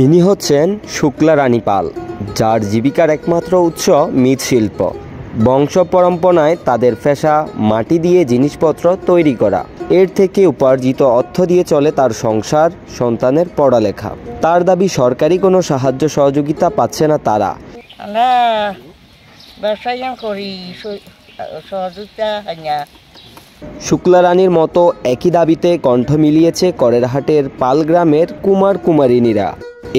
ইনি হচ্ছেন শুক্লা রানী পাল, যার জীবিকার একমাত্র উৎস মৃৎশিল্প। বংশ পরম্পরায় তাদের পেশা মাটি দিয়ে জিনিসপত্র তৈরি করা। এর থেকে উপার্জিত অর্থ দিয়ে চলে তার সংসার, সন্তানের পড়ালেখা। তার দাবি সরকারি কোনো সাহায্য সহযোগিতা পাচ্ছে না তারা। আমরা ব্যবসায় করি, সহযোগিতা হয় না। শুক্লা রানীর মতো একই দাবিতে কণ্ঠ মিলিয়েছে করেরহাটের পাল গ্রামের কুমার কুমারিনীরা।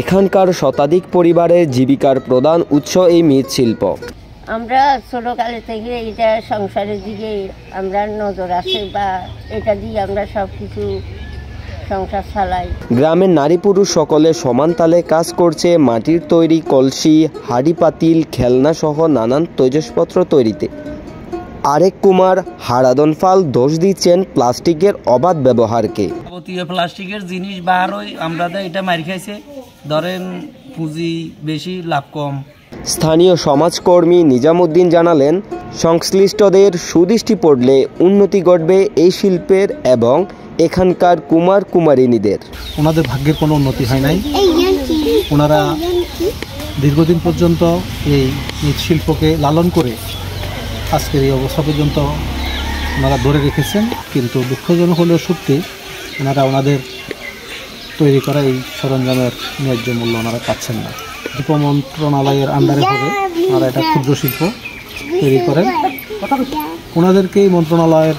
এখানকার শতাধিক পরিবারের জীবিকার প্রধান উৎস এই মৃৎশিল্প। আমরা ছোটকালে থেকে এটা সংসারের দিকে আমরা নজর আসে বা এটা দিয়ে আমরা সব কিছু সংসার চালাই। গ্রামের নারী পুরুষ সকলে সমান তালে কাজ করছে মাটির তৈরি কলসি, হাঁড়ি পাতিল, খেলনা সহ নানান তৈজসপত্র তৈরিতে। আরেক কুমার হারাদন ফাল দোষ দিচ্ছেন প্লাস্টিকের অবাধ ব্যবহারকে। প্লাস্টিকের জিনিস বার হয়, আমরা এটা মার খাইছে, ধরেন পুঁজি বেশি, লাভ কম। স্থানীয় সমাজকর্মী নিজামুদ্দিন জানালেন, সংশ্লিষ্টদের সুদৃষ্টি পড়লে উন্নতি ঘটবে এই শিল্পের এবং এখানকার কুমার কুমারিনীদের। ওনাদের ভাগ্যের কোনো উন্নতি হয় নাই। ওনারা দীর্ঘদিন পর্যন্ত এই মৃৎশিল্পকে লালন করে আজকের এই অবস্থা পর্যন্ত ওনারা ধরে রেখেছেন। কিন্তু দুঃখজনক হলেও সত্যি, ওনাদের তৈরি করা এই সরঞ্জামের ন্যায্য মূল্য ওনারা পাচ্ছেন না। শিল্প মন্ত্রণালয়ের আন্ডারে হবে, ওনারা এটা ক্ষুদ্র শিল্প তৈরি করেন। ওনাদেরকে এই মন্ত্রণালয়ের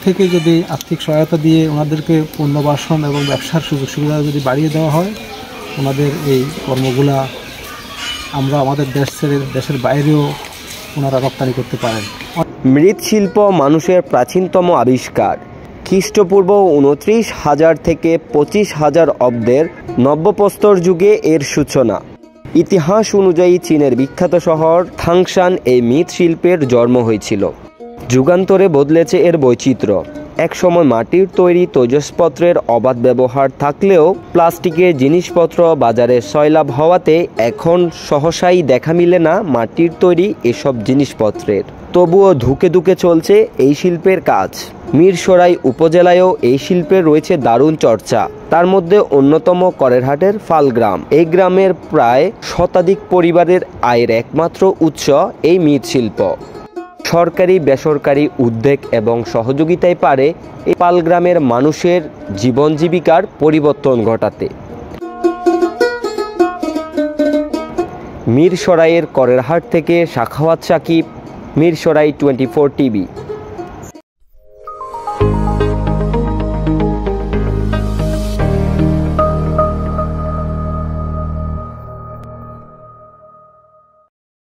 থেকে যদি আর্থিক সহায়তা দিয়ে ওনাদেরকে পুনর্বাসন এবং ব্যবসার সুযোগ সুবিধা যদি বাড়িয়ে দেওয়া হয়, ওনাদের এই কর্মগুলা আমরা আমাদের দেশের বাইরেও ওনারা রপ্তানি করতে পারেন। মৃৎশিল্প মানুষের প্রাচীনতম আবিষ্কার। খ্রিস্টপূর্ব 29,000 থেকে 25,000 অব্দের নব্যপ্রস্তর যুগে এর সূচনা। ইতিহাস অনুযায়ী চীনের বিখ্যাত শহর থাংশান এই মৃৎশিল্পের জন্ম হয়েছিল। যুগান্তরে বদলেছে এর বৈচিত্র্য। একসময় মাটির তৈরি তৈজসপত্রের অবাধ ব্যবহার থাকলেও প্লাস্টিকের জিনিসপত্র বাজারে সয়লাভ হওয়াতে এখন সহসাই দেখা মিলে না মাটির তৈরি এসব জিনিসপত্রের। তবুও ধুকে ধুকে চলছে এই শিল্পের কাজ। মিরসরাই উপজেলায়ও এই শিল্পের রয়েছে দারুণ চর্চা। তার মধ্যে অন্যতম করেরহাটের ফাল গ্রাম। এই গ্রামের প্রায় শতাধিক পরিবারের আয়ের একমাত্র উৎস এই মৃৎশিল্প। সরকারি বেসরকারি উদ্যোগ এবং সহযোগিতায় পারে এই পাল গ্রামের মানুষের জীবন জীবিকার পরিবর্তন ঘটাতে। মিরসরাইয়ের করেরহাট থেকে সাখাওয়াত সাকিব, মিরসরাই 24 টিভি।